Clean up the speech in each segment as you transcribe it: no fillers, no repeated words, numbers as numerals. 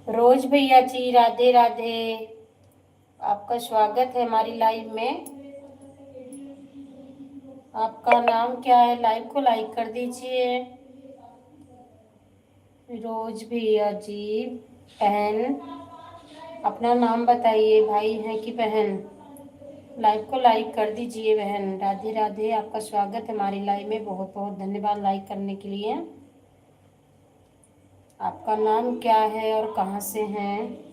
रोज भैया जी राधे राधे। आपका स्वागत है हमारी लाइव में। आपका नाम क्या है? लाइव को लाइक कर दीजिए। रोज भैया जी। बहन, अपना नाम बताइए, भाई है कि बहन? लाइव को लाइक कर दीजिए बहन। राधे राधे, आपका स्वागत है हमारी लाइव में। बहुत बहुत धन्यवाद लाइक करने के लिए। आपका नाम क्या है और कहाँ से हैं?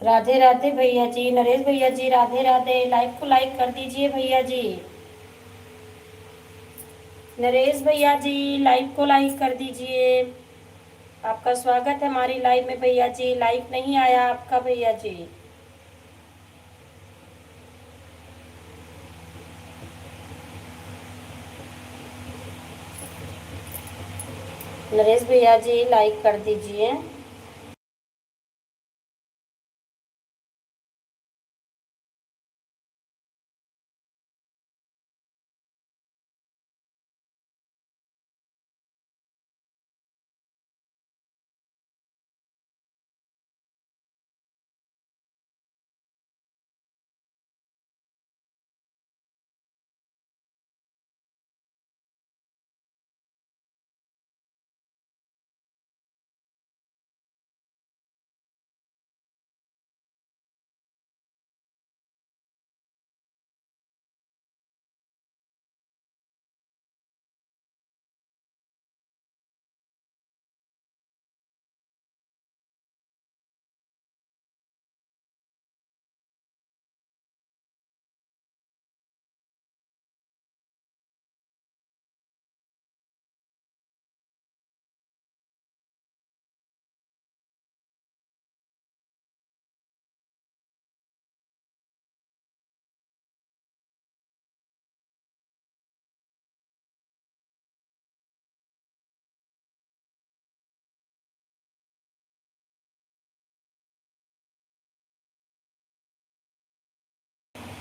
राधे राधे भैया जी। नरेश भैया जी राधे राधे। लाइव को लाइक कर दीजिए भैया जी। नरेश भैया जी लाइव को लाइक कर दीजिए। आपका स्वागत है हमारी लाइव में भैया जी। लाइव नहीं आया आपका भैया जी। नरेश भैया जी लाइक कर दीजिए।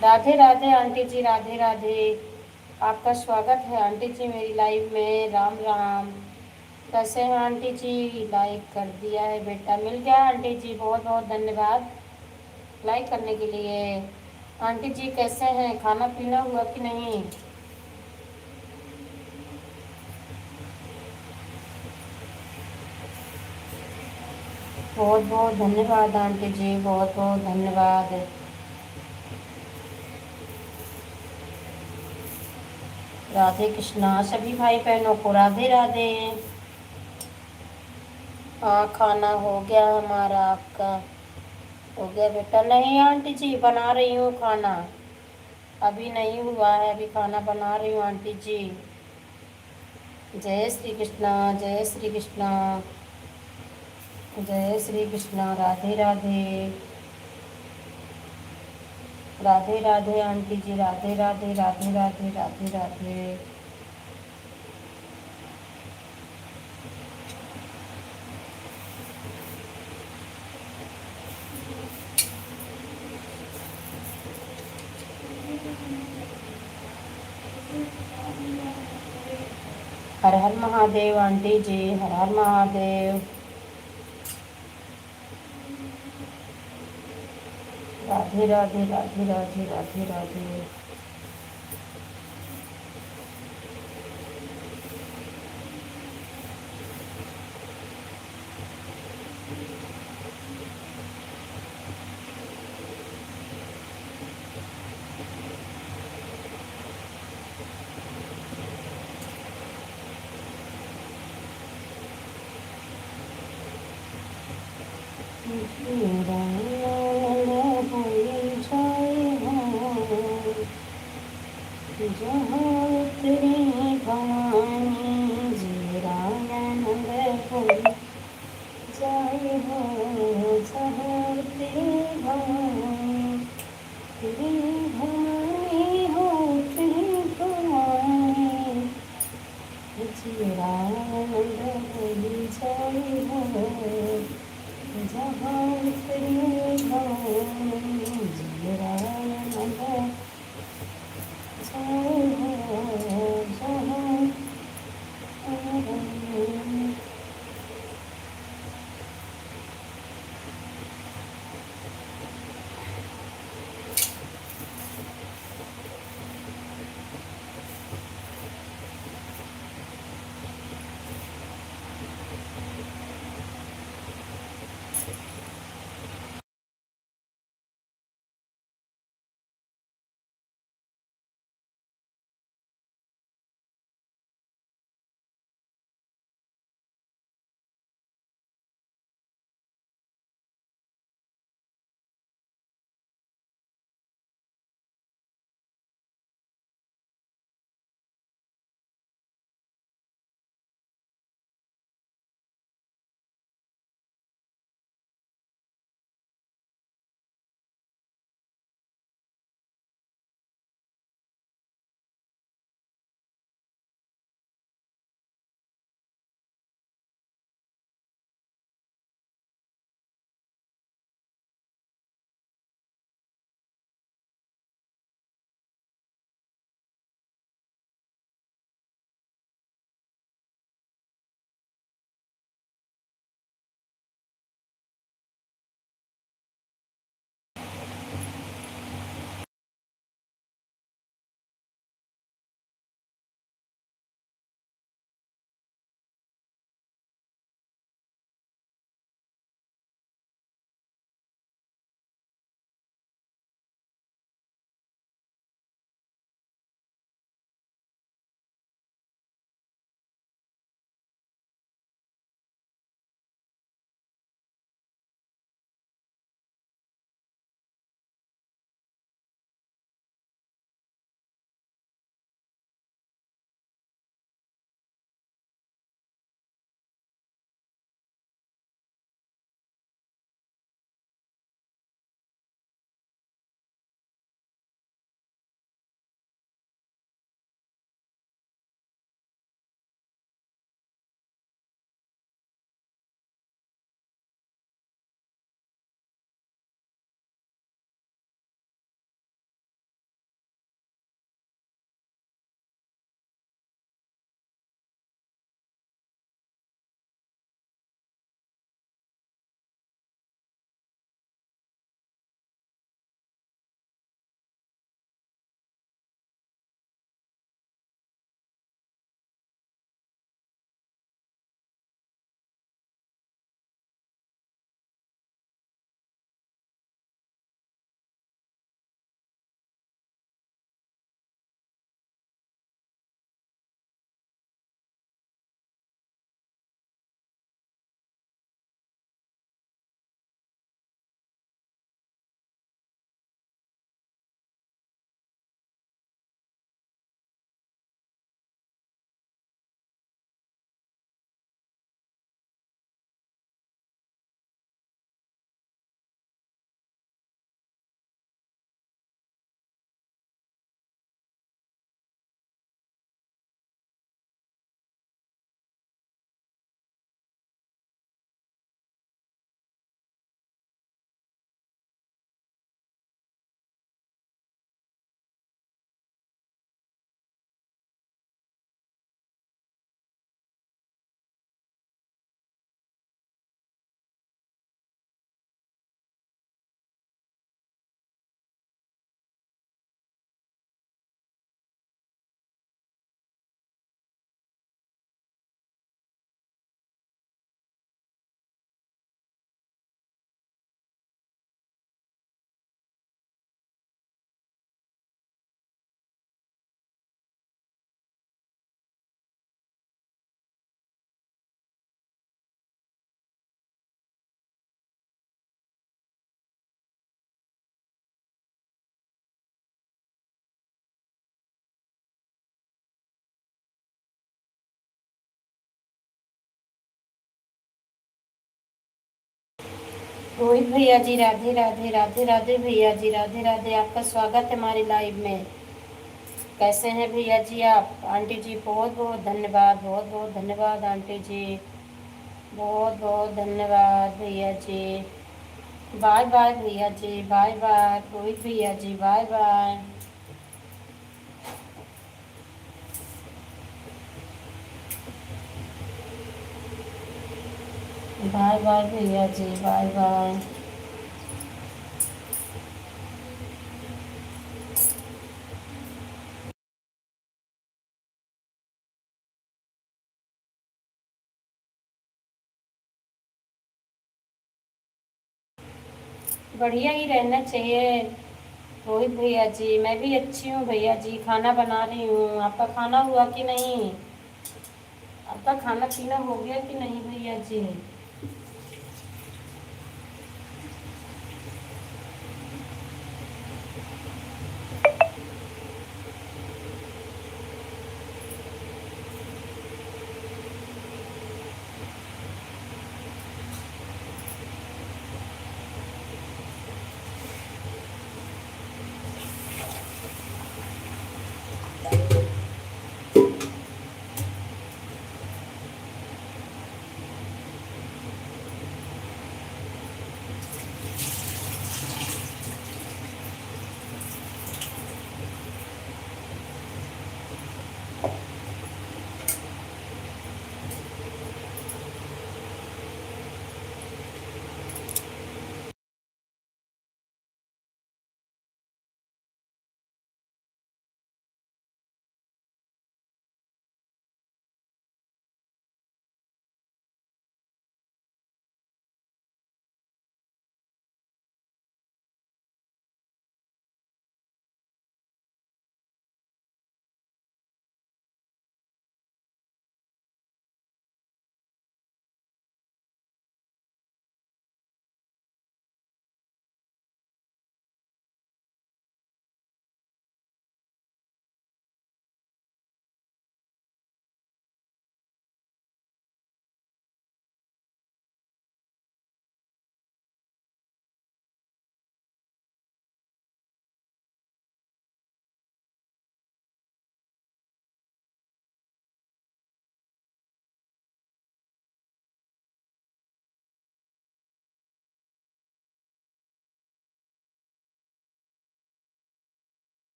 राधे राधे आंटी जी, राधे राधे। आपका स्वागत है आंटी जी मेरी लाइव में। राम राम। कैसे हैं आंटी जी? लाइक कर दिया है बेटा, मिल गया आंटी जी। बहुत बहुत धन्यवाद लाइक करने के लिए। आंटी जी कैसे हैं? खाना पीना हुआ कि नहीं? बहुत बहुत धन्यवाद आंटी जी, बहुत बहुत धन्यवाद। राधे कृष्णा सभी भाई बहनों को राधे राधे। हाँ, खाना हो गया हमारा। आपका हो गया बेटा? नहीं आंटी जी, बना रही हूँ खाना। अभी नहीं हुआ है, अभी खाना बना रही हूँ आंटी जी। जय श्री कृष्णा, जय श्री कृष्णा, जय श्री कृष्णा। राधे राधे। राधे राधे आंटी जी, राधे राधे, राधे राधे, राधे राधे। हर हर महादेव आंटी जी, हर हर महादेव। राधे राधे राधे राधे राधे राधे। जहाँ तेरी भवानी जीरानंद होई जाए हो, जहाँ तेरी भवानी, तेरी भवानी हो, तेरी भवानी जीरानंद होई जाए हो, जहाँ तेरी भवानी जीरानंद जाए हो, जहाँ रोहित भैया जी राधे राधे, राधे राधे भैया जी, राधे राधे। आपका स्वागत है हमारी लाइव में। कैसे हैं भैया जी आप? आंटी जी बहुत बहुत धन्यवाद, बहुत बहुत धन्यवाद आंटी जी, बहुत बहुत धन्यवाद भैया जी। बाय बाय भैया जी, बाय बाय रोहित भैया जी, बाय बाय। बाय बाय भैया जी, बाय बाय। बढ़िया ही रहना चाहिए रोहित भैया जी। मैं भी अच्छी हूँ भैया जी, खाना बना रही हूँ। आपका खाना हुआ कि नहीं? आपका खाना पीना हो गया कि नहीं भैया जी?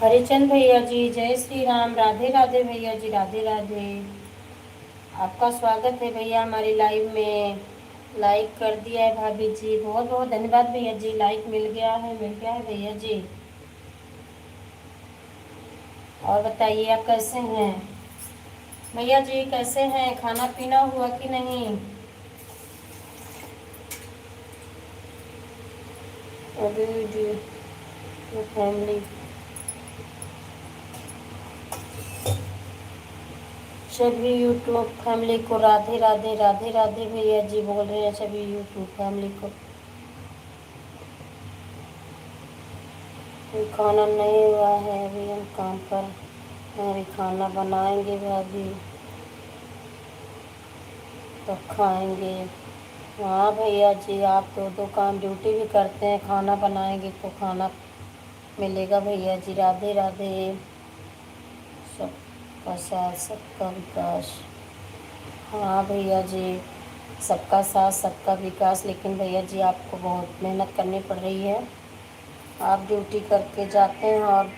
हरिचंद भैया जी जय श्री राम, राधे राधे भैया जी, राधे राधे। आपका स्वागत है भैया हमारी लाइव में। लाइक कर दिया है भाभी जी, बहुत बहुत धन्यवाद भैया जी। लाइक मिल गया है, मिल गया है भैया जी। और बताइए आप कैसे हैं भैया जी? कैसे हैं? खाना पीना हुआ कि नहीं? अभी जी फैमिली, सभी यूट्यूब फैमिली को राधे राधे, राधे राधे भैया जी बोल रहे हैं सभी यूट्यूब फैमिली को। कोई खाना नहीं हुआ है, अभी हम काम पर हैं, अभी खाना बनाएंगे भाभी तो खाएंगे। हाँ भैया जी, आप दो दो काम ड्यूटी भी करते हैं, खाना बनाएंगे तो खाना मिलेगा भैया जी। राधे राधे। सबका साथ सबका विकास। हाँ भैया जी, सबका साथ सबका विकास। लेकिन भैया जी आपको बहुत मेहनत करनी पड़ रही है। आप ड्यूटी करके जाते हैं और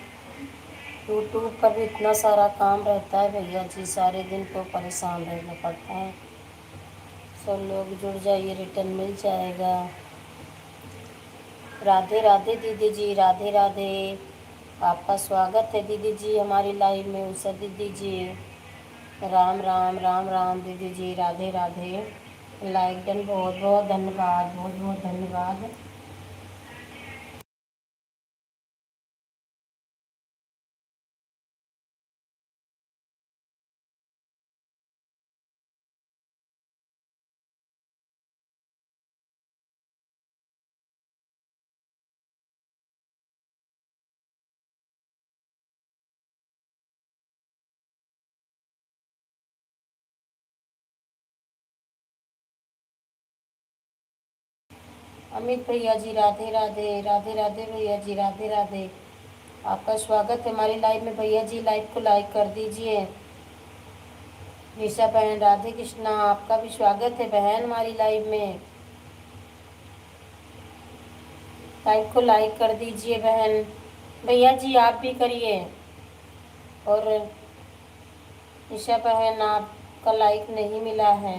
यूट्यूब पर भी इतना सारा काम रहता है भैया जी, सारे दिन तो परेशान रहना पड़ता है। सब लोग जुड़ जाइए, रिटर्न मिल जाएगा। राधे राधे दीदी जी, राधे राधे। आपका स्वागत है दीदी जी हमारी लाइव में। उषा दीदी जी राम राम राम राम दीदी जी, राधे राधे। लाइक डन, बहुत बहुत धन्यवाद, बहुत बहुत धन्यवाद। अमित भैया जी, राधे राधे, राधे राधे भैया जी, राधे राधे। आपका स्वागत है हमारी लाइव में भैया जी, लाइव को लाइक कर दीजिए। निशा बहन, राधे कृष्णा, आपका भी स्वागत है बहन हमारी लाइव में। लाइव को लाइक कर दीजिए बहन। भैया जी आप भी करिए। और निशा बहन, आपका लाइक नहीं मिला है।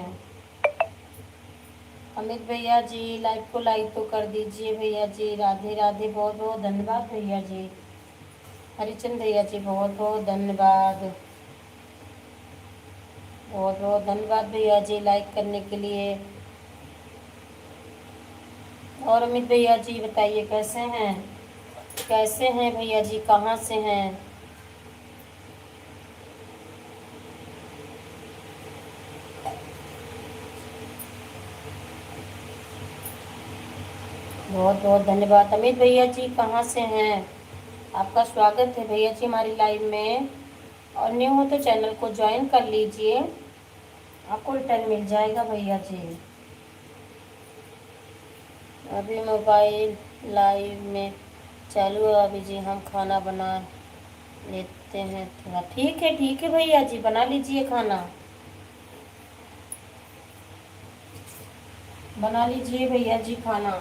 अमित भैया जी लाइव को लाइक तो कर दीजिए भैया जी, राधे राधे, बहुत बहुत धन्यवाद भैया जी। हरिचंद भैया जी बहुत बहुत धन्यवाद, बहुत बहुत धन्यवाद भैया जी लाइक करने के लिए। और अमित भैया जी बताइए कैसे हैं, कैसे हैं भैया जी, कहाँ से हैं? बहुत बहुत धन्यवाद अमित भैया जी, कहाँ से हैं? आपका स्वागत है भैया जी हमारी लाइव में। और न्यू हो तो चैनल को ज्वाइन कर लीजिए, आपको रिटर्न मिल जाएगा भैया जी। अभी मोबाइल लाइव में चालू है अभी जी, हम खाना बना लेते हैं थोड़ा। ठीक है भैया जी, बना लीजिए खाना, बना लीजिए भैया जी खाना।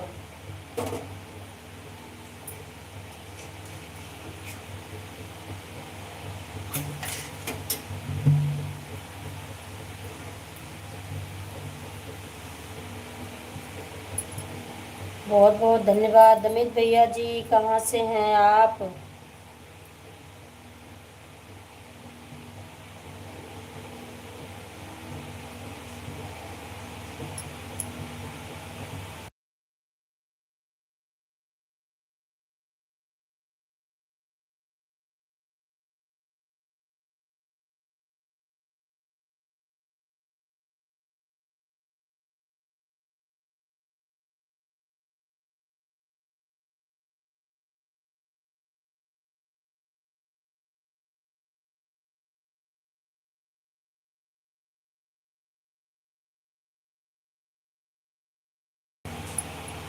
बहुत बहुत धन्यवाद अमित भैया जी, कहाँ से हैं आप?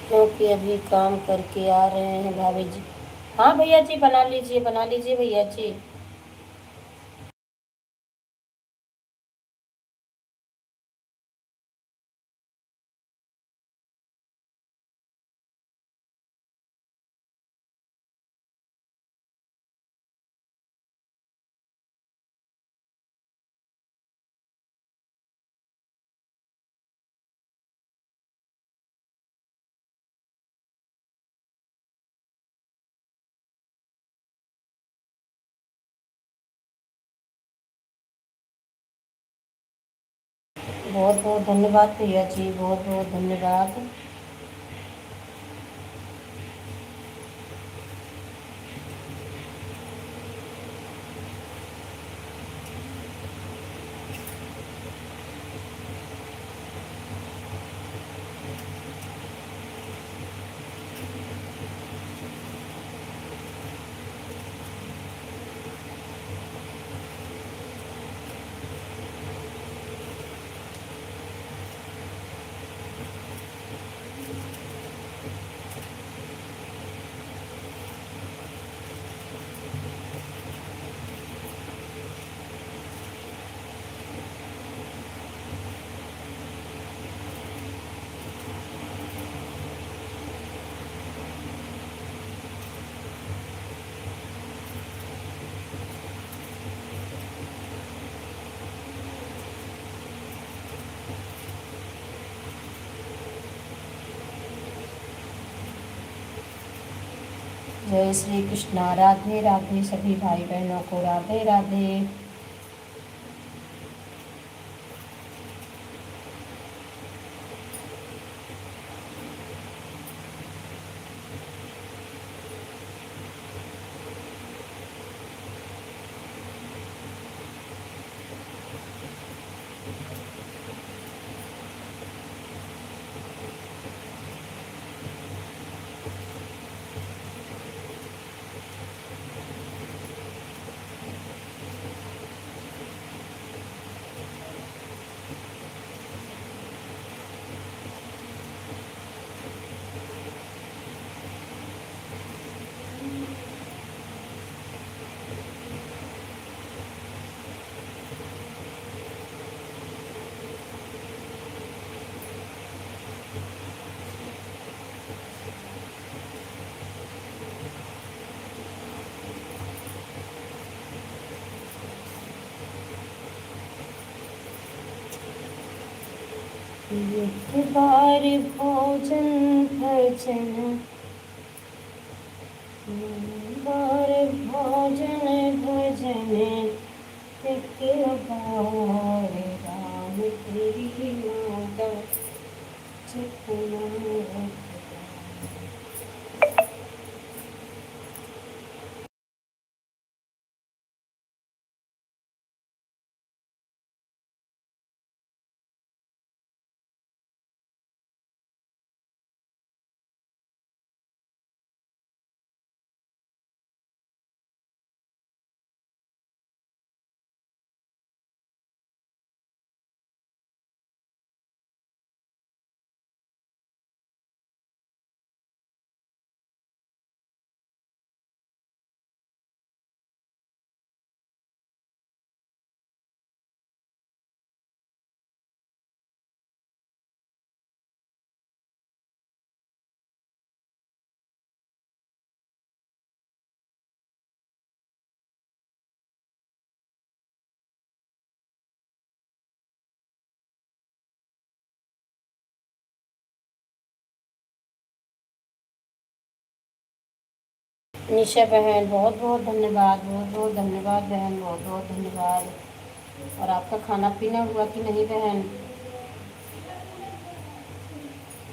क्योंकि अभी काम करके आ रहे हैं भाभी जी। हाँ भैया जी, बना लीजिए भैया जी। बहुत बहुत धन्यवाद भैया जी, बहुत बहुत धन्यवाद। जय श्री कृष्णा, राधे राधे सभी भाई बहनों को, राधे राधे। एक बार भोजन भजन, बार भोजन भजन, एक बार राम तेरी माता जपना। निशा बहन बहुत बहुत धन्यवाद, बहुत बहुत धन्यवाद बहन, बहुत बहुत धन्यवाद। और आपका खाना पीना हुआ कि नहीं बहन?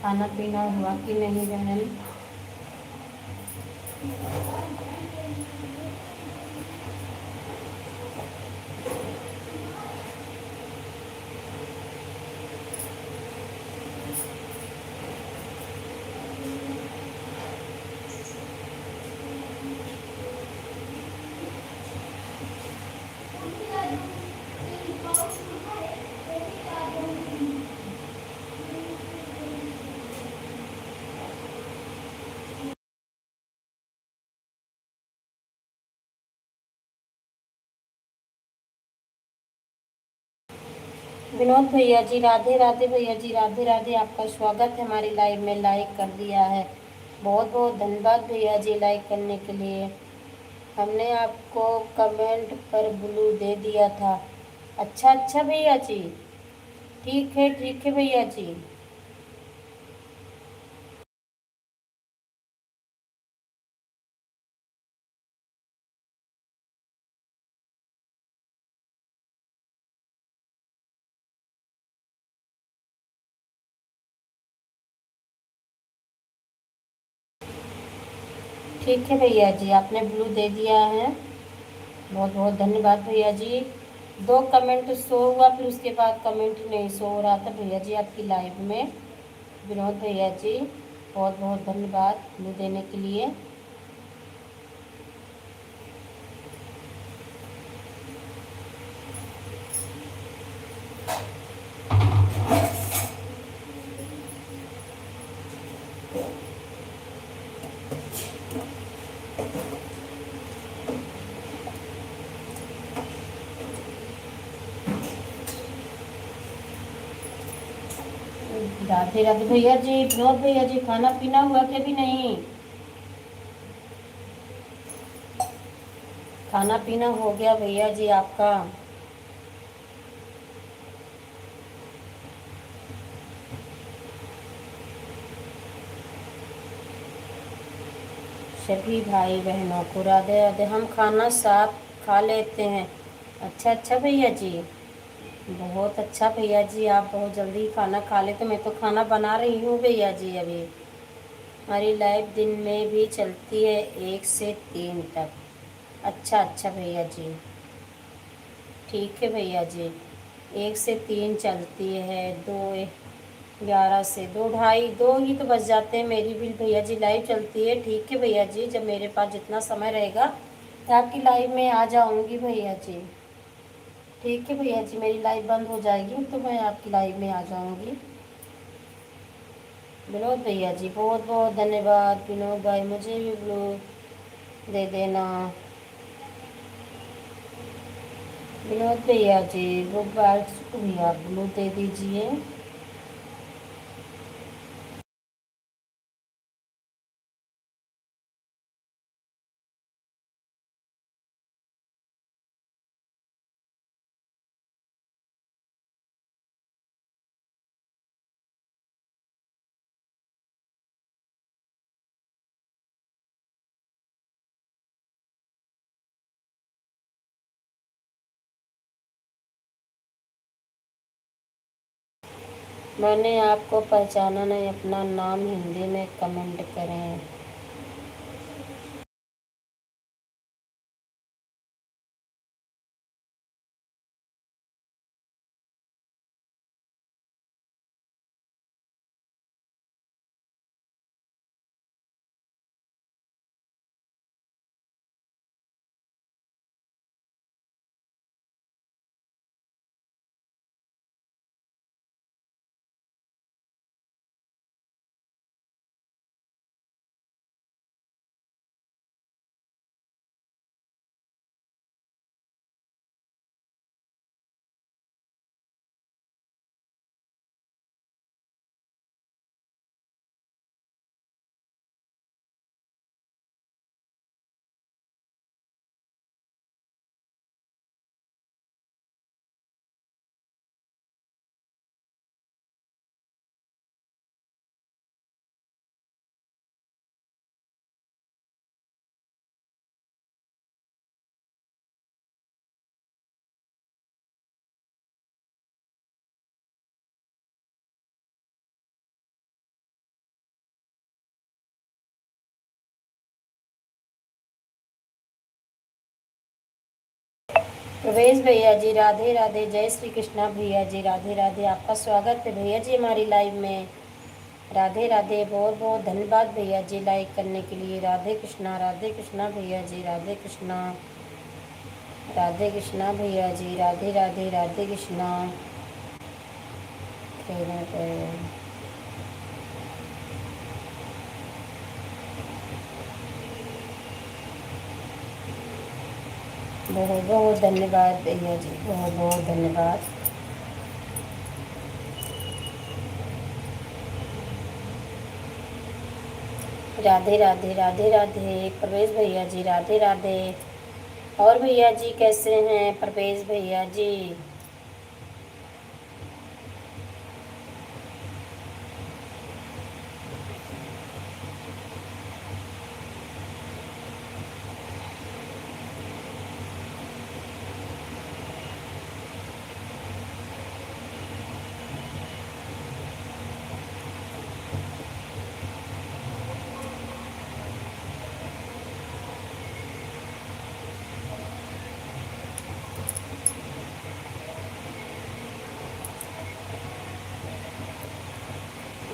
खाना पीना हुआ कि नहीं बहन? विनोद भैया जी राधे राधे, भैया जी राधे राधे, आपका स्वागत है हमारी लाइव में, लाइक कर दिया है। बहुत बहुत धन्यवाद भैया जी लाइक करने के लिए। हमने आपको कमेंट पर ब्लू दे दिया था। अच्छा अच्छा भैया जी, ठीक है भैया जी। ठीक है भैया जी, आपने ब्लू दे दिया है। बहुत बहुत धन्यवाद भैया जी। दो कमेंट शो हुआ, फिर उसके बाद कमेंट नहीं शो हो रहा था भैया जी आपकी लाइव में। विनोद भैया जी बहुत बहुत धन्यवाद ब्लू देने के लिए। राधे राधे भैया जी, विनोद भैया जी खाना पीना हुआ कि भी नहीं? खाना पीना हो गया भैया जी आपका? सभी भाई बहनों को राधे राधे। हम खाना साथ खा लेते हैं। अच्छा अच्छा भैया जी, बहुत अच्छा भैया जी, आप बहुत जल्दी खाना खा लेते। मैं तो खाना बना रही हूँ भैया जी अभी। हमारी लाइव दिन में भी चलती है 1 से 3 तक। अच्छा अच्छा भैया जी, ठीक है भैया जी। 1 से 3 चलती है, 2 11 से 2 ढाई 2 ही तो बच जाते हैं मेरी भी भैया जी लाइव चलती है। ठीक है भैया जी, जब मेरे पास जितना समय रहेगा तो आपकी लाइव में आ जाऊंगी भैया जी। ठीक है भैया जी, मेरी लाइव बंद हो जाएगी तो मैं आपकी लाइव में आ जाऊंगी। विनोद भैया जी बहुत बहुत धन्यवाद। विनोद भाई मुझे भी ब्लू दे देना। विनोद भैया जी वो बार भैया ब्लू दे दीजिए। मैंने आपको पहचाना नहीं, अपना नाम हिंदी में कमेंट करें। प्रवेश भैया जी राधे राधे, जय श्री कृष्णा भैया जी राधे राधे, आपका स्वागत है भैया जी हमारी लाइव में। राधे राधे, बहुत बहुत धन्यवाद भैया जी लाइक करने के लिए। राधे कृष्णा भैया जी, राधे कृष्णा। राधे कृष्णा भैया जी, राधे राधे, राधे कृष्णा। बहुत बहुत धन्यवाद भैया जी, बहुत बहुत धन्यवाद। राधे राधे, राधे राधे प्रवेश भैया जी, राधे राधे। और भैया जी कैसे हैं प्रवेश भैया जी?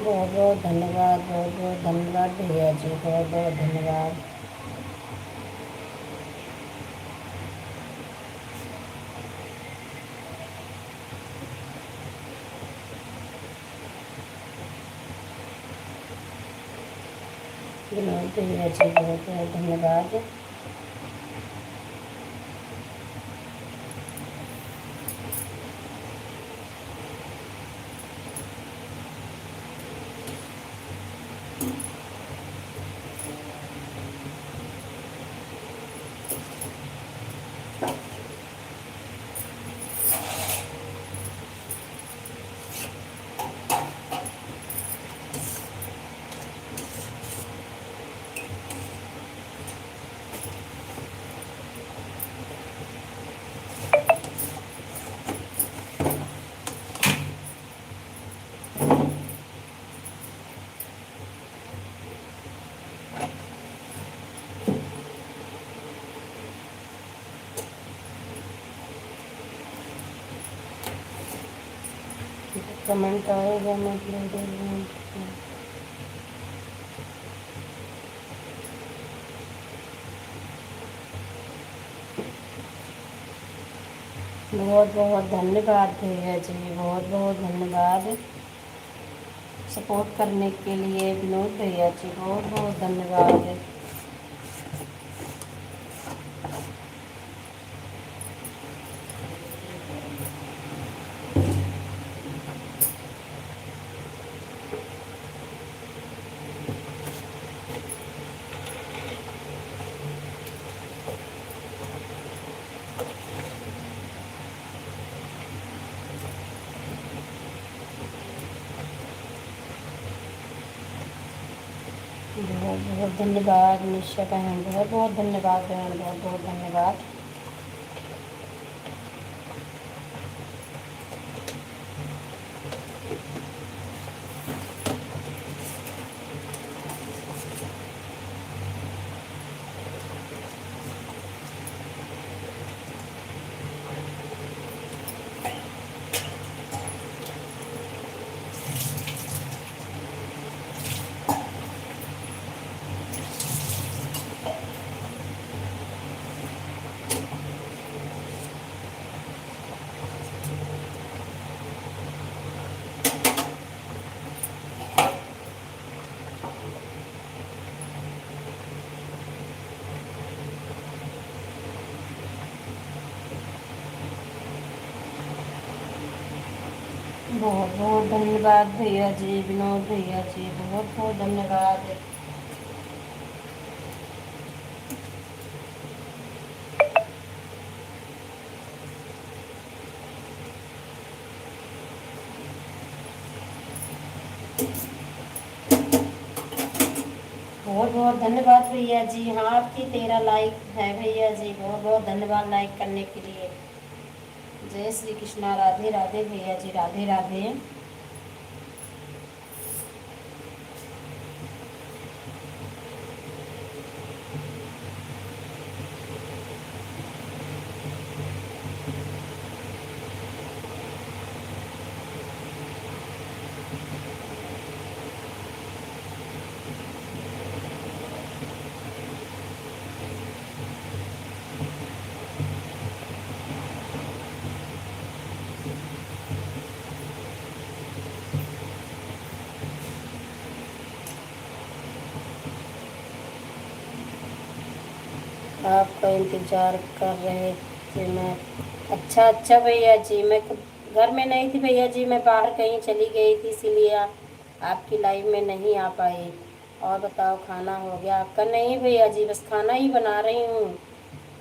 बहुत बहुत धन्यवाद, बहुत बहुत धन्यवाद भैया जी, बहुत बहुत धन्यवाद। विनोद भैया जी, बहुत बहुत धन्यवाद। कमेंट आएगा मैं बहुत बहुत धन्यवाद भैया जी, बहुत बहुत धन्यवाद सपोर्ट करने के लिए। विनोद भैया जी, बहुत बहुत धन्यवाद। बहुत बहुत धन्यवाद निशा बहन, बहुत बहुत धन्यवाद बहन, बहुत बहुत धन्यवाद। बहुत बहुत धन्यवाद भैया जी, विनोद भैया जी, बहुत बहुत धन्यवाद। बहुत बहुत धन्यवाद भैया जी। हाँ, आपकी 13 लाइक है भैया जी, बहुत बहुत धन्यवाद लाइक करने के लिए। जय श्री कृष्णा, राधे राधे भैया जी, राधे राधे। आपका इंतज़ार कर रहे थे मैं। अच्छा अच्छा भैया जी, मैं घर में नहीं थी भैया जी, मैं बाहर कहीं चली गई थी, इसीलिए आपकी लाइव में नहीं आ पाई। और बताओ, खाना हो गया आपका? नहीं भैया जी, बस खाना ही बना रही हूँ।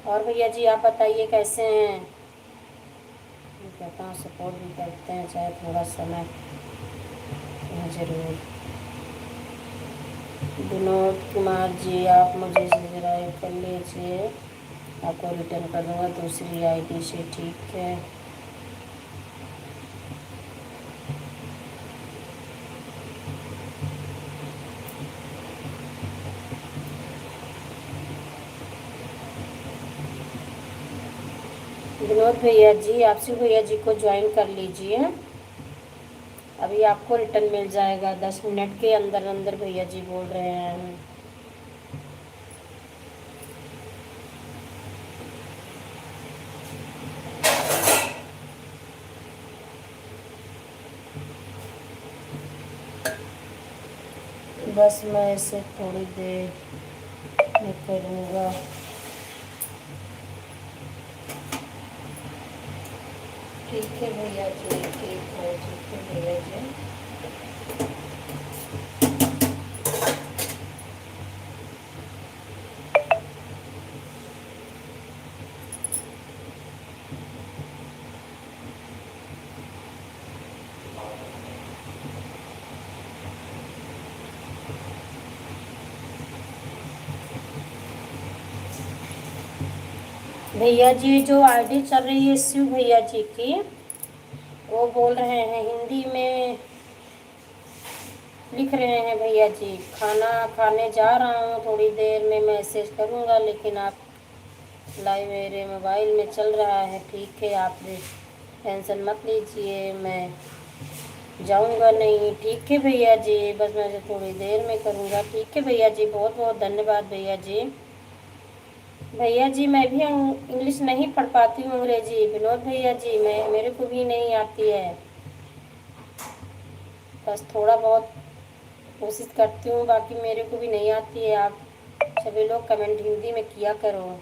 और भैया जी आप बताइए कैसे हैं? मैं कहता हूँ सपोर्ट भी करते हैं, चाहे थोड़ा समय। ज़रूर। विनोद कुमार जी, आप मुझे सब्सक्राइब कर लीजिए, आपको रिटर्न कर दूँगा दूसरी आईडी से, ठीक है? विनोद भैया जी, आपसी भैया जी को ज्वाइन कर लीजिए, अभी आपको रिटर्न मिल जाएगा 10 मिनट के अंदर अंदर, भैया जी बोल रहे हैं। बस मैं इसे थोड़ी देर में करूँगा। ठीक है भैया जी, ठीक है भैया जी। भैया जी जो आईडी चल रही है शिव भैया जी की, वो बोल रहे हैं हिंदी में, लिख रहे हैं भैया जी खाना खाने जा रहा हूँ, थोड़ी देर में मैसेज करूँगा, लेकिन आप लाइव मेरे मोबाइल में चल रहा है। ठीक है, आप टेंशन मत लीजिए, मैं जाऊँगा नहीं। ठीक है भैया जी, बस मैं थोड़ी देर में करूँगा। ठीक है भैया जी, बहुत बहुत धन्यवाद भैया जी। भैया जी मैं भी इंग्लिश नहीं पढ़ पाती हूँ, अंग्रेजी। विनोद भैया जी, मैं मेरे को भी नहीं आती है, बस थोड़ा बहुत कोशिश करती हूँ, बाकी मेरे को भी नहीं आती है। आप सभी लोग कमेंट हिंदी में किया करो।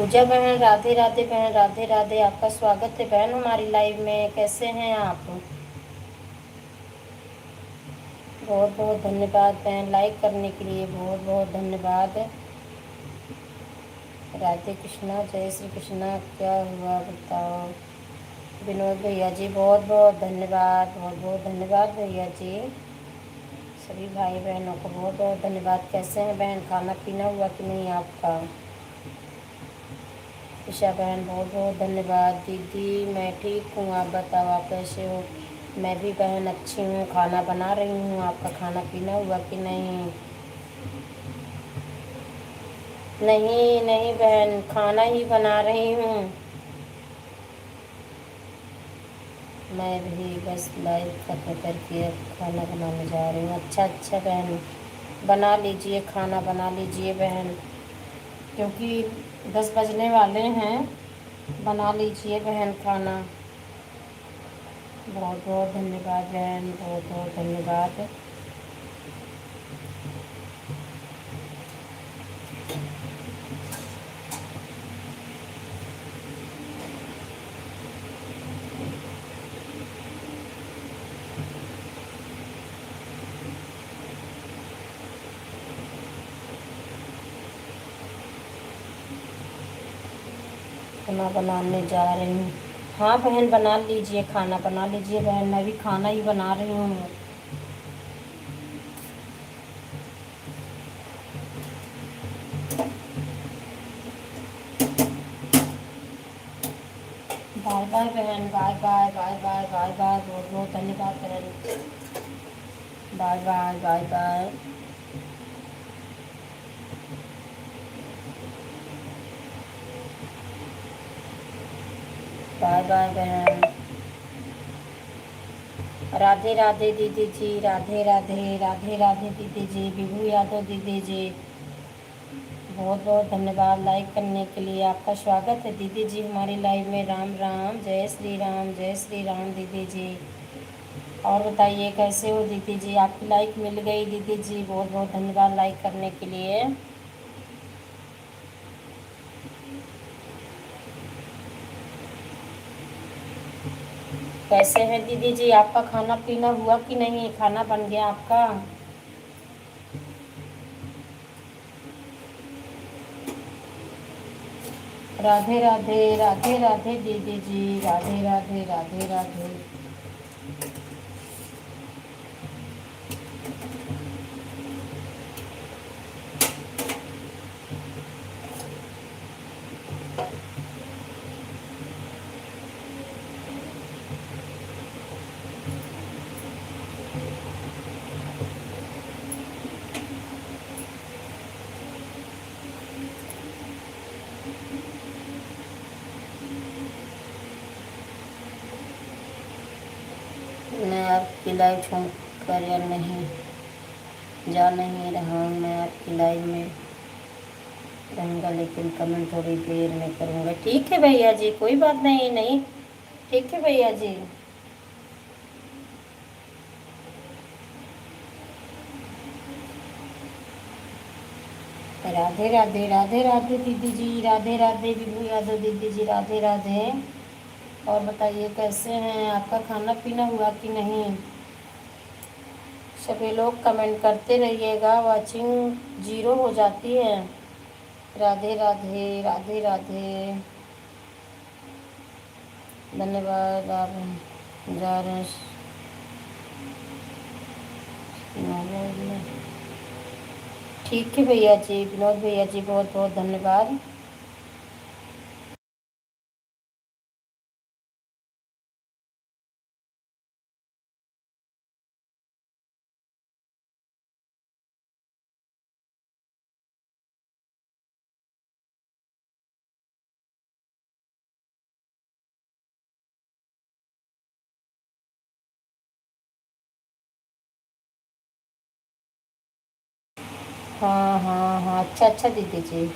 पूजा बहन राधे राधे बहन, राधे राधे, आपका स्वागत है बहन हमारी लाइव में। कैसे हैं आप? बहुत बहुत धन्यवाद बहन लाइक करने के लिए, बहुत बहुत धन्यवाद। राधे कृष्णा, जय श्री कृष्णा। क्या हुआ बताओ? विनोद भैया जी बहुत बहुत धन्यवाद, बहुत बहुत धन्यवाद भैया जी। सभी भाई बहनों को बहुत बहुत धन्यवाद। कैसे हैं बहन, खाना पीना हुआ कि नहीं आपका? ईशा बहन बहुत बहुत धन्यवाद। दीदी मैं ठीक हूँ, आप बताओ आप कैसे हो? मैं भी बहन अच्छी हूँ, खाना बना रही हूँ। आपका खाना पीना हुआ कि नहीं? नहीं नहीं बहन, खाना ही बना रही हूँ। मैं भी बस लाइव खत्म करके अब खाना बनाने जा रही हूँ। अच्छा अच्छा बहन, बना लीजिए, खाना बना लीजिए बहन, क्योंकि 10 बजने वाले हैं। बना लीजिए बहन खाना। बहुत बहुत धन्यवाद बहन, बहुत बहुत धन्यवाद। खाना बनाने जा रही हूँ। हाँ बहन बना लीजिए, खाना बना लीजिए बहन, मैं भी खाना ही बना रही हूँ। बाय बाय बहन, bye bye bye bye bye bye, बहुत बहुत धन्यवाद बहन। Bye bye bye bye. Bye bye बहन। राधे राधे दीदी जी, राधे राधे, राधे राधे दीदी जी, विभू यादव दीदी जी, बहुत बहुत धन्यवाद लाइक करने के लिए। आपका स्वागत है दीदी जी हमारी लाइव में। राम राम, जय श्री राम, जय श्री राम दीदी जी। और बताइए कैसे हो दीदी जी? आपकी लाइक मिल गई दीदी जी, बहुत बहुत धन्यवाद लाइक करने के लिए। कैसे हैं दीदी जी? आपका खाना पीना हुआ कि नहीं? खाना बन गया आपका? राधे राधे, राधे राधे दीदी जी, राधे राधे, राधे राधे। मैं आपकी लाइव छोड़ कर या नहीं जा नहीं रहा हूँ। मैं आपकी लाइव में रहूँगा, लेकिन कमेंट थोड़ी देर में करूँगा। ठीक है भैया जी, कोई बात नहीं, नहीं ठीक है भैया जी। राधे राधे, राधे राधे दीदी जी, राधे राधे विभू यादव दीदी जी, राधे राधे। और बताइए कैसे हैं? आपका खाना पीना हुआ कि नहीं? सभी लोग कमेंट करते रहिएगा, वाचिंग 0 हो जाती है। राधे राधे, राधे राधे, धन्यवाद। आप जा रहे हैं ठीक है भैया जी, विनोद भैया जी बहुत बहुत धन्यवाद। हाँ हाँ हाँ, अच्छा अच्छा दीदी जी।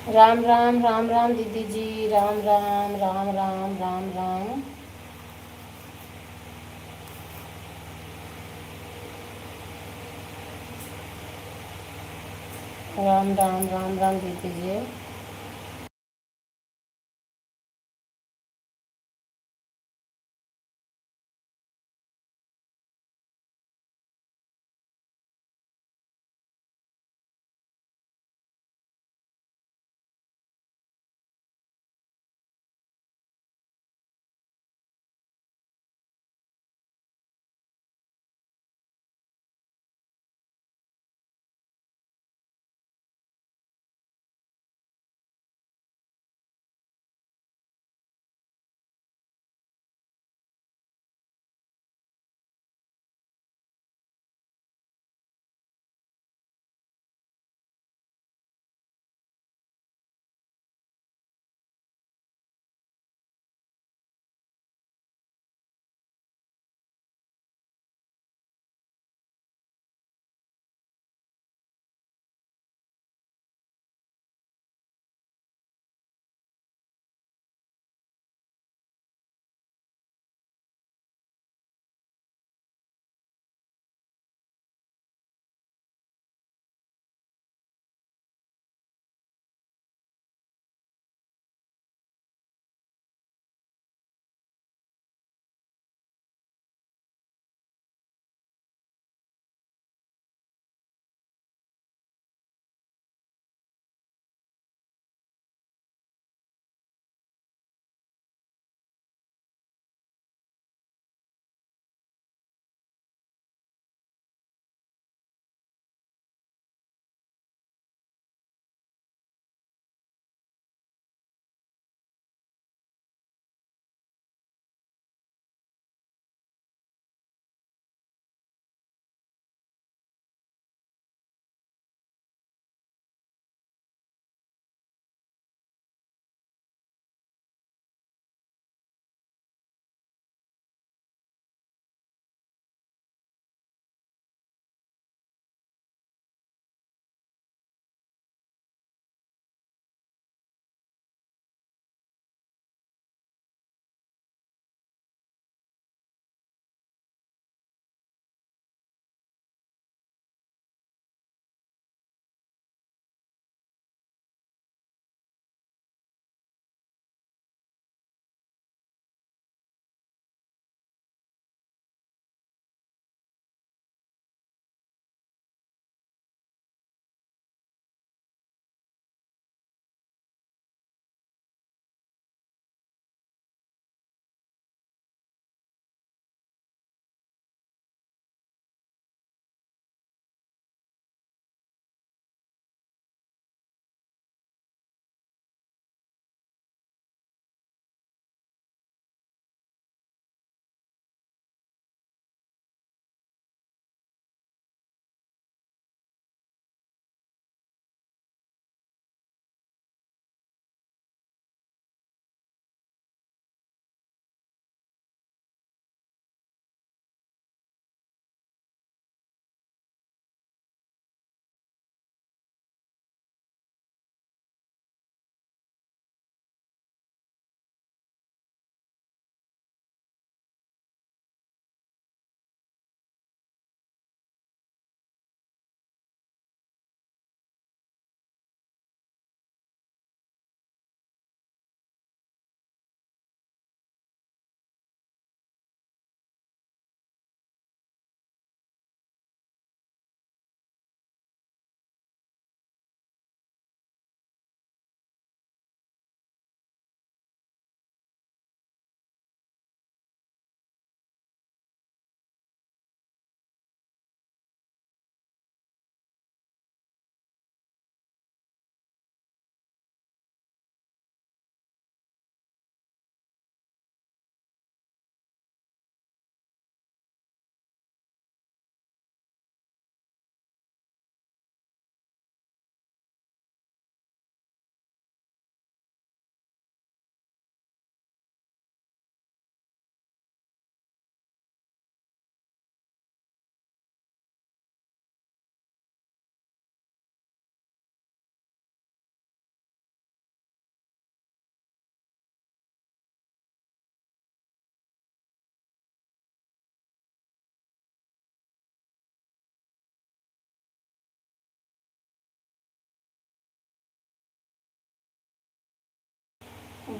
राम राम राम राम दीदी जी, राम राम राम राम राम राम। राम राम राम राम दीदी जी।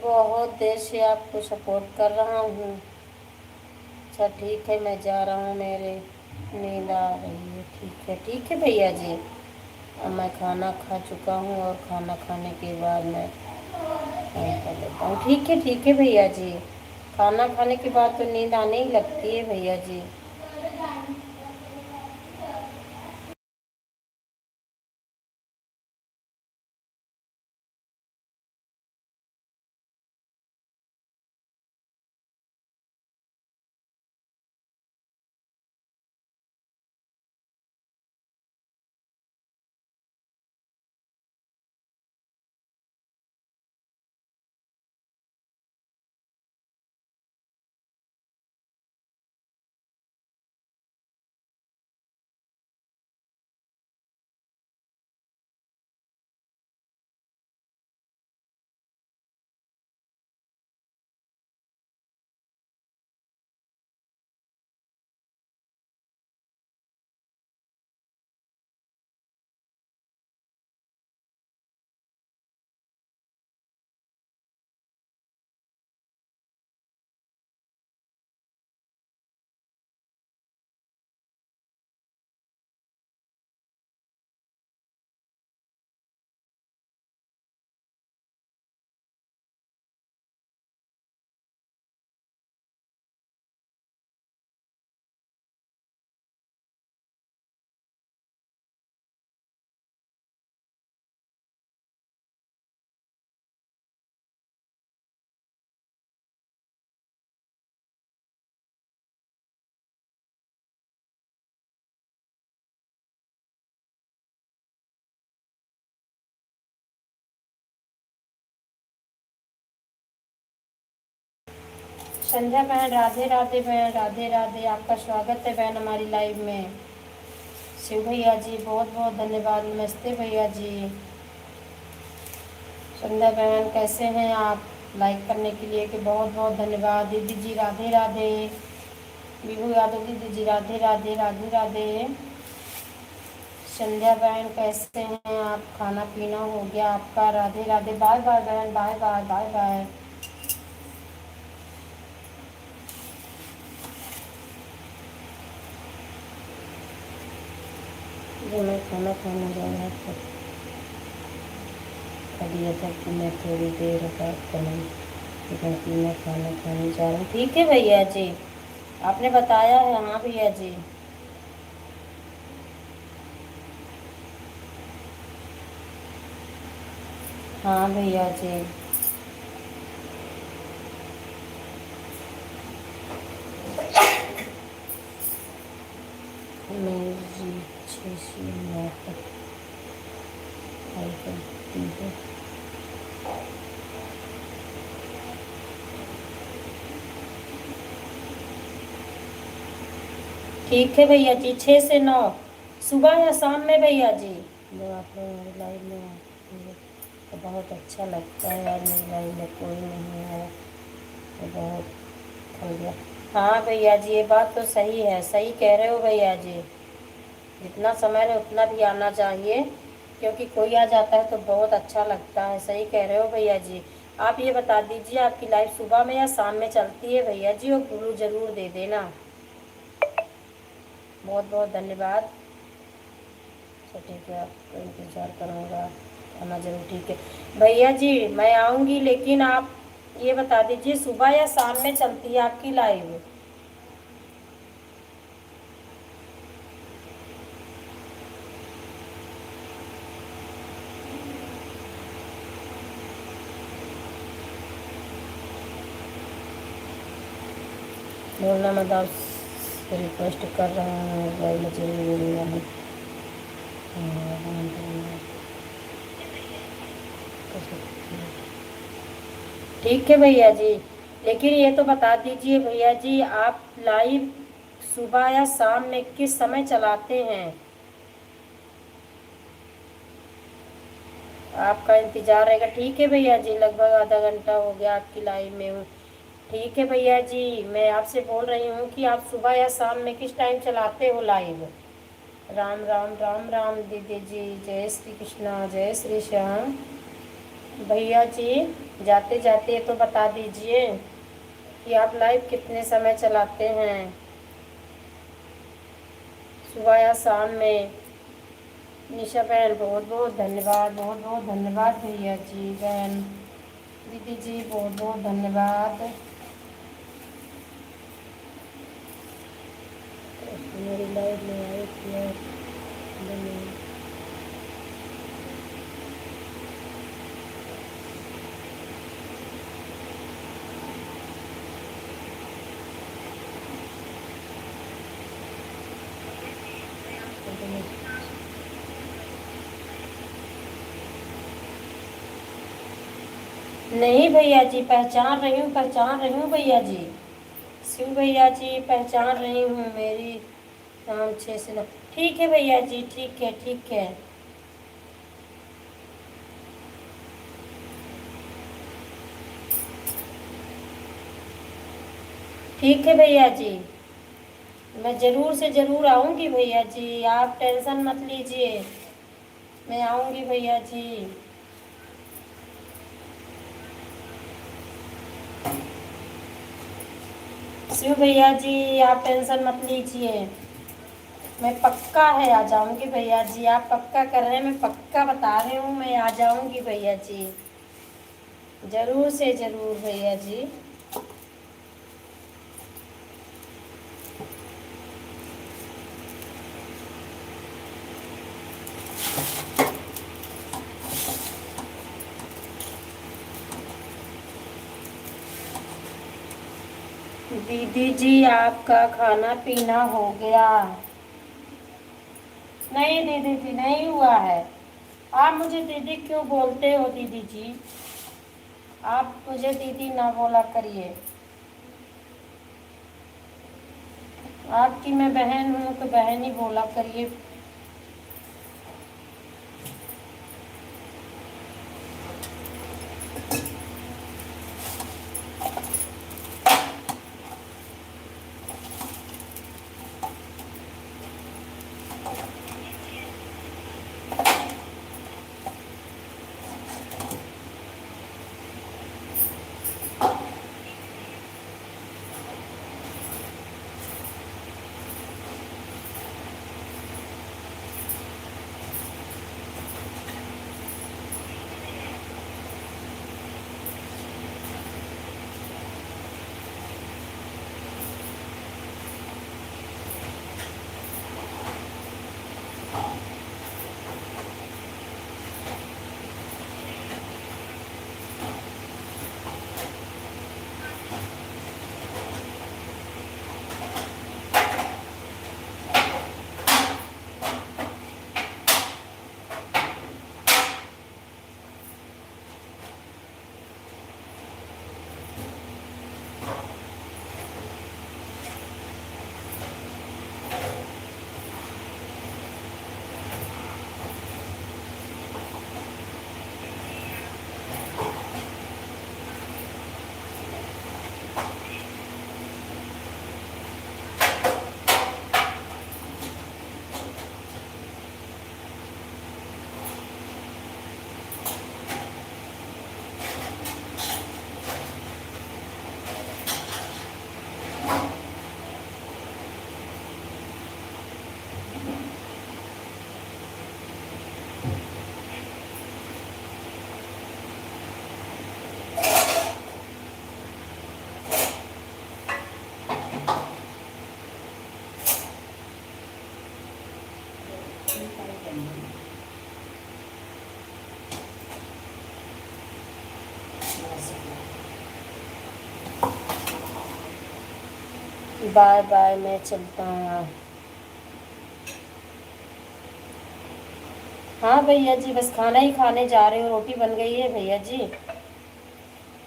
बहुत देर से आपको सपोर्ट कर रहा हूँ। अच्छा ठीक है, मैं जा रहा हूँ, मेरे नींद आ रही है। ठीक है भैया जी। अब मैं खाना खा चुका हूँ और खाना खाने के बाद मैं फोन कर लेता हूँ। ठीक है भैया जी। खाना खाने के बाद तो नींद आने ही लगती है भैया जी। संध्या बहन राधे राधे, बहन राधे राधे। आपका स्वागत है बहन हमारी लाइव में। शिव भैया जी बहुत बहुत धन्यवाद। नमस्ते भैया जी। संध्या बहन कैसे हैं आप? लाइक करने के लिए कि बहुत बहुत धन्यवाद। दीदी जी राधे राधे। विभू यादव दीदी जी राधे राधे राधे राधे। संध्या बहन कैसे हैं आप? खाना पीना हो गया आपका? राधे राधे। बाय बाय बहन, बाय बाय बाय बाय। जो मैं खाना खाने जाना था दिया था कि मैं थोड़ी देर बाद करूँ, क्योंकि मैं खाना खाने जा रहा हूँ। ठीक है भैया जी, आपने बताया है। हाँ भैया जी। हाँ भैया जी। मेरी 6 तक करती है। ठीक है भैया जी, 6 से 9 सुबह या शाम में भैया जी। जब आप लोग मेरी लाइव में आते हैं तो बहुत अच्छा लगता है। यार मेरी लाइव में कोई नहीं है तो बहुत खल गया। हाँ भैया जी, ये बात तो सही है, सही कह रहे हो भैया जी। जितना समय है उतना भी आना चाहिए, क्योंकि कोई आ जाता है तो बहुत अच्छा लगता है। सही कह रहे हो भैया जी। आप ये बता दीजिए आपकी लाइव सुबह में या शाम में चलती है भैया जी, और गुरु जरूर दे देना। बहुत बहुत धन्यवाद। अच्छा ठीक है, आपका इंतज़ार करूँगा, आना जरूर। ठीक है भैया जी, मैं आऊँगी, लेकिन आप ये बता दीजिए सुबह या शाम में चलती है आपकी लाइव? बोलना मत, आप रिक्वेस्ट कर रहा हूँ भाई, मुझे नहीं। ठीक है भैया जी, लेकिन ये तो बता दीजिए भैया जी, आप लाइव सुबह या शाम में किस समय चलाते हैं? आपका इंतज़ार रहेगा। ठीक है भैया जी, लगभग आधा घंटा हो गया आपकी लाइव में हूँ। ठीक है भैया जी, मैं आपसे बोल रही हूँ कि आप सुबह या शाम में किस टाइम चलाते हो लाइव? राम राम राम राम दीदी जी। जय श्री कृष्णा, जय श्री श्याम। भैया जी, जाते जाते तो बता दीजिए कि आप लाइव कितने समय चलाते हैं, सुबह या शाम में। निशा बहन, बहुत बहुत धन्यवाद, बहुत बहुत धन्यवाद भैया जी। बहन दीदी जी, बहुत बहुत धन्यवाद। मेरी लाइव में आए थे। नहीं भैया जी, पहचान रही हूँ भैया जी। शिव भैया जी, पहचान रही हूँ। मेरी नाम 6 से 9। ठीक है भैया जी, ठीक है, ठीक है। ठीक है भैया जी, मैं ज़रूर से ज़रूर आऊँगी भैया जी, आप टेंशन मत लीजिए। मैं आऊँगी भैया जी। शिव भैया जी, आप टेंशन मत लीजिए, मैं पक्का है आ जाऊँगी भैया जी। आप पक्का कर रहे हैं, मैं पक्का बता रही हूँ, मैं आ जाऊँगी भैया जी, ज़रूर से ज़रूर भैया जी। दीदी जी, आपका खाना पीना हो गया? नहीं दीदी जी, नहीं हुआ है। आप मुझे दीदी क्यों बोलते हो दीदी जी? आप मुझे दीदी ना बोला करिए। आपकी मैं बहन हूँ तो बहन ही बोला करिए। बाय बाय, मैं चलता हूँ। हाँ भैया जी, बस खाना ही खाने जा रहे हो, रोटी बन गई है भैया जी।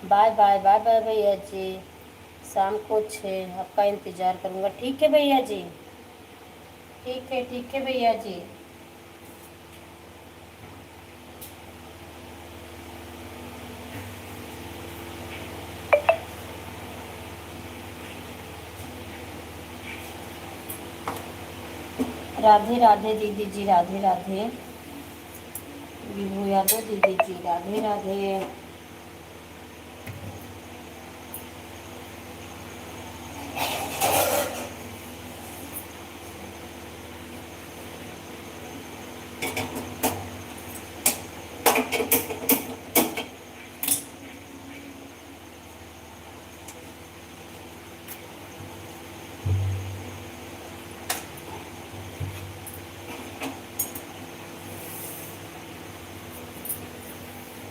बाय बाय, बाय बाय भैया जी। शाम को 6 आपका इंतज़ार करूँगा। ठीक है भैया जी, ठीक है, ठीक है भैया जी। राधे राधे दीदी जी, राधे राधे। विभू यादव दीदी जी राधे राधे।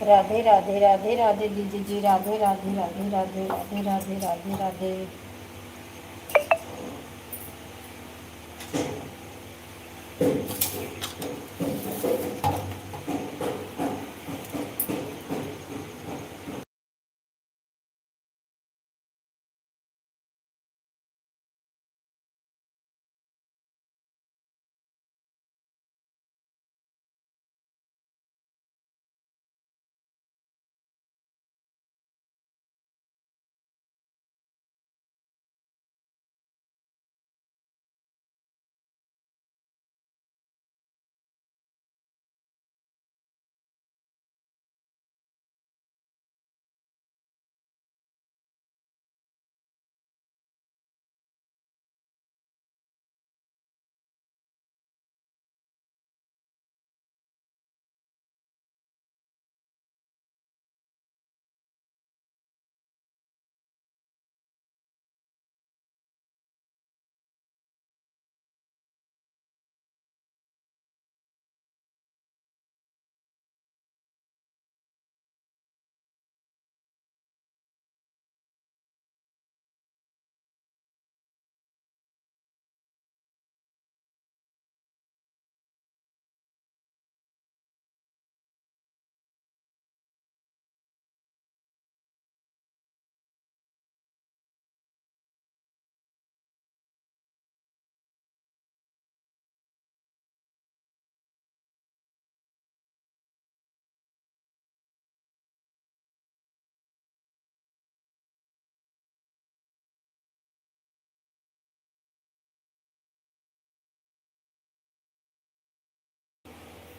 राधे राधे राधे राधे दीदी जी राधे राधे राधे राधे राधे राधे राधे राधे।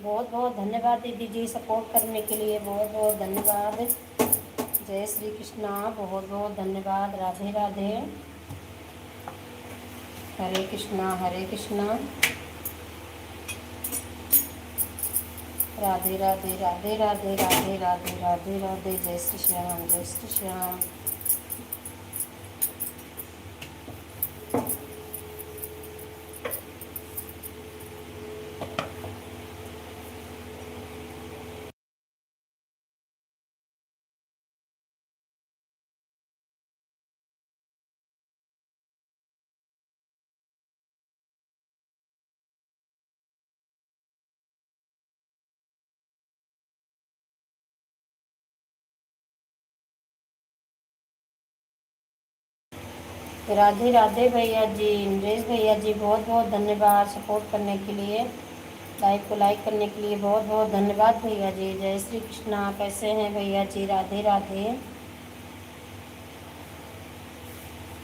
बहुत बहुत धन्यवाद दीदी जी सपोर्ट करने के लिए, बहुत बहुत धन्यवाद। जय श्री कृष्णा, बहुत बहुत धन्यवाद। राधे राधे। हरे कृष्णा हरे कृष्णा। राधे राधे राधे राधे राधे राधे राधे राधे। जय श्री श्याम जय श्री श्याम। राधे राधे भैया जी, नरेश भैया जी बहुत बहुत धन्यवाद सपोर्ट करने के लिए, लाइव को लाइक करने के लिए बहुत बहुत धन्यवाद भैया जी। जय श्री कृष्णा। कैसे हैं भैया जी? राधे राधे।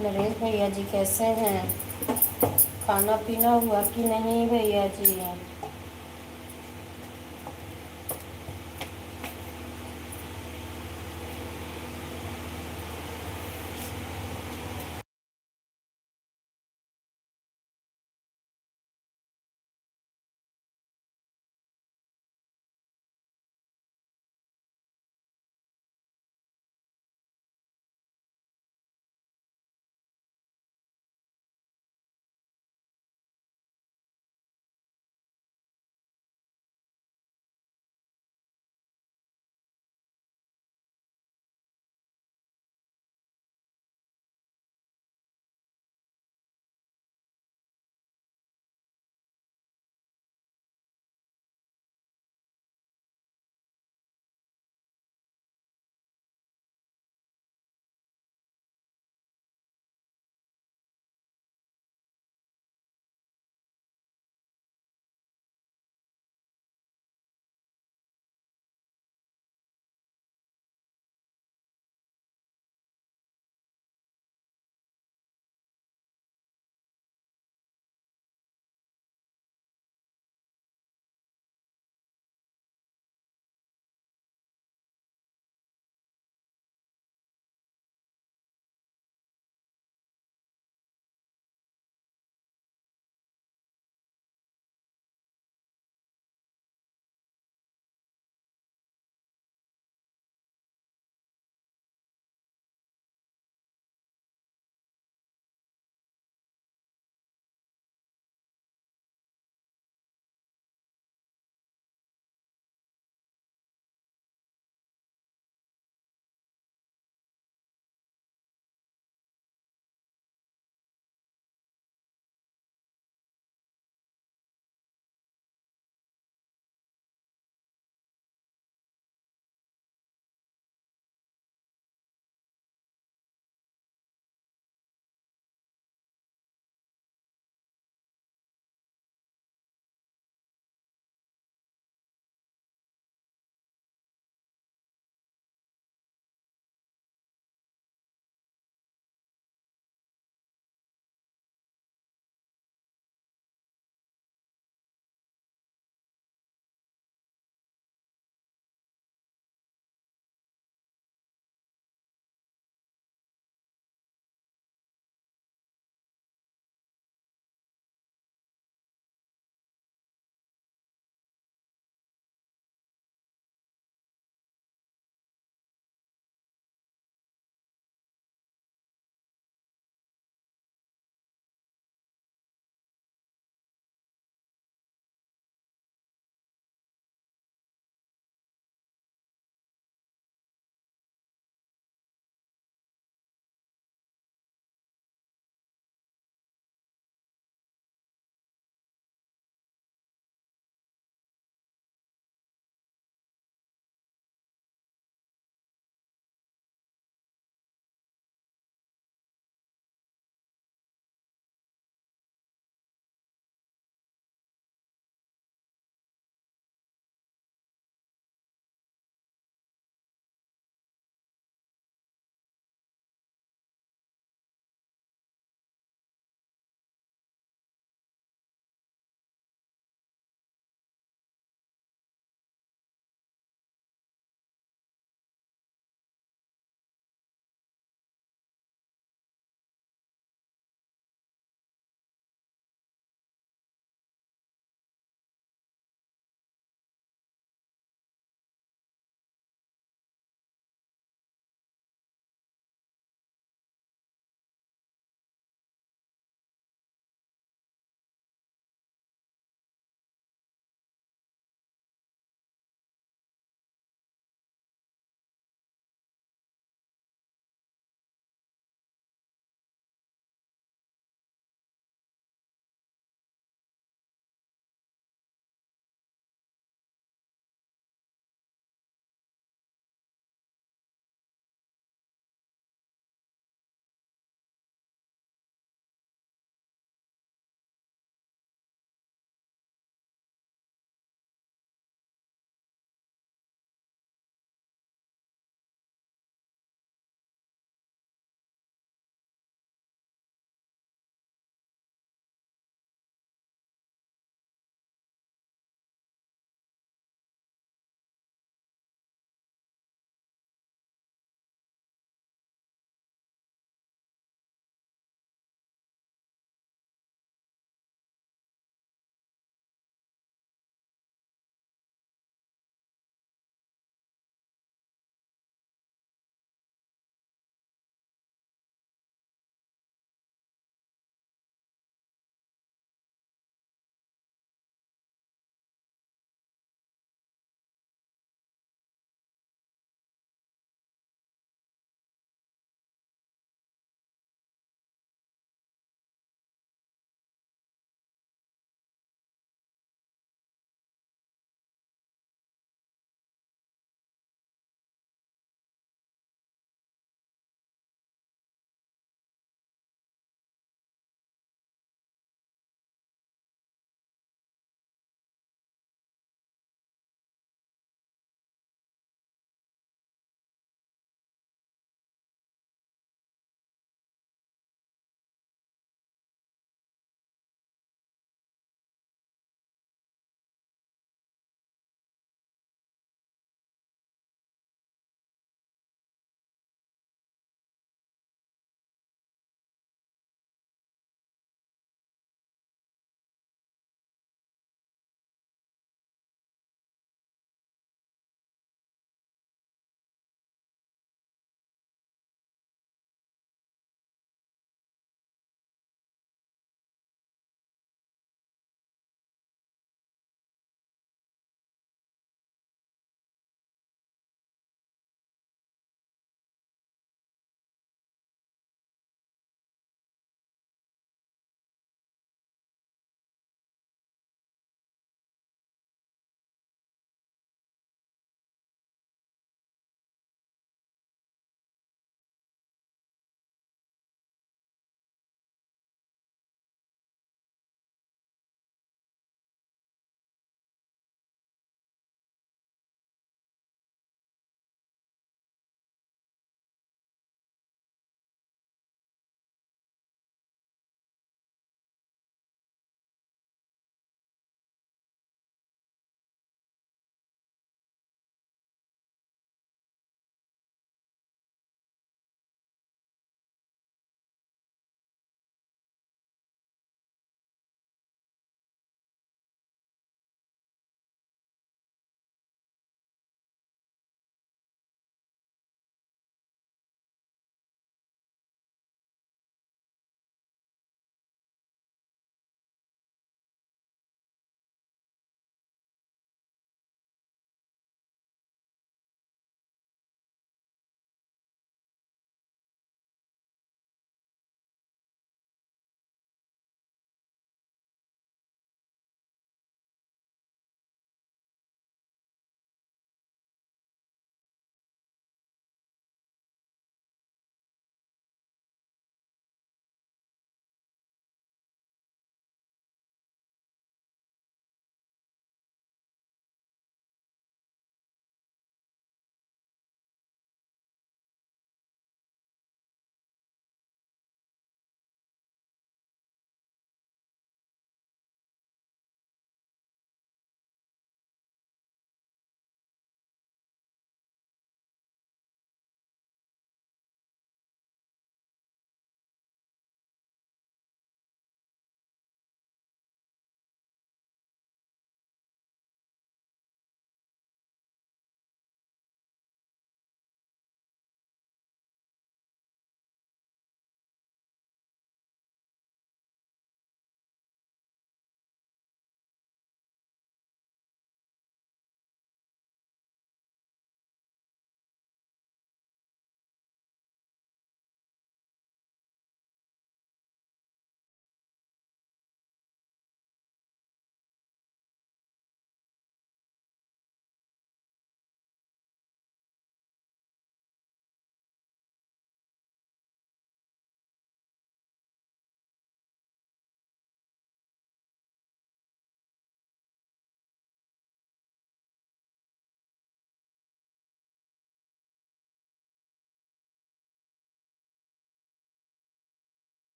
नरेश भैया जी कैसे हैं? खाना पीना हुआ कि नहीं भैया जी?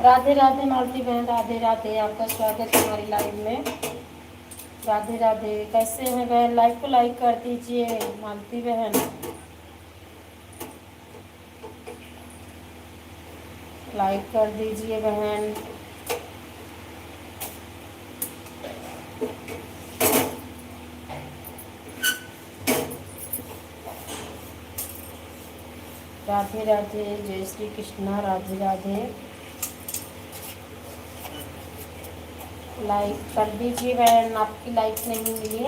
राधे राधे मालती बहन, राधे राधे, आपका स्वागत है हमारी लाइव में। राधे राधे, कैसे हैं बहन? लाइव को लाइक कर दीजिए मालती बहन, लाइक कर दीजिए बहन। राधे राधे, जय श्री कृष्णा, राधे राधे। लाइक कर दीजिए बहन, आपकी लाइक नहीं मिली।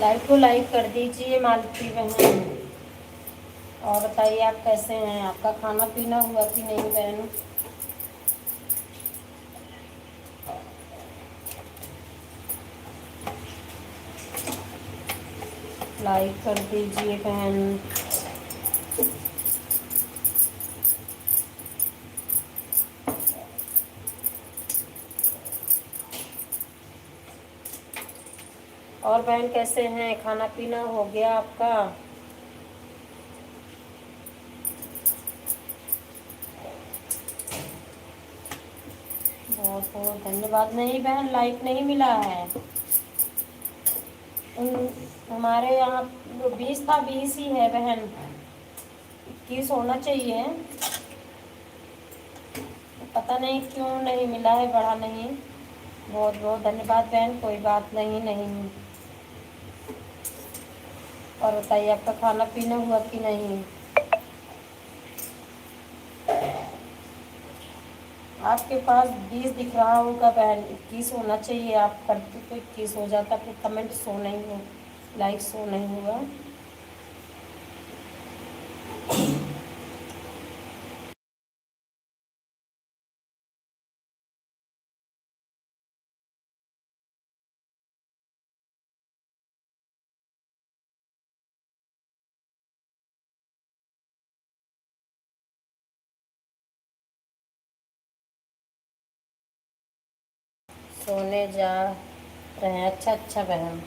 लाइक को लाइक कर दीजिए मालती बहन। और बताइए आप कैसे हैं? आपका खाना पीना हुआ कि नहीं बहन? लाइक कर दीजिए बहन। और बहन कैसे हैं? खाना पीना हो गया आपका? बहुत बहुत धन्यवाद। नहीं बहन, लाइक नहीं मिला है। हमारे यहाँ 20 था, 20 ही है बहन, 21 होना चाहिए। पता नहीं क्यों नहीं मिला है, बढ़ा नहीं। बहुत बहुत धन्यवाद बहन, कोई बात नहीं। नहीं, और बताइए आपका खाना पीना हुआ कि नहीं? आपके पास 20 दिख रहा होगा बहन, 21 होना चाहिए। आप करते तो 21 हो जाता, फिर कमेंट शो नहीं हो, लाइक शो नहीं होगा। सोने जा रहे हैं? अच्छा अच्छा बहन।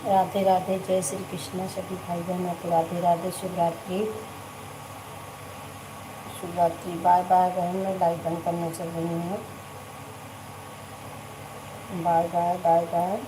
राधे राधे, जय श्री कृष्ण सभी भाई बहनों को राधे राधे, शिवरात्रि शिवरात्रि। बाय बाय बहन, मैं लाइव बंद करने चल रही हूँ। Bye bye bye bye.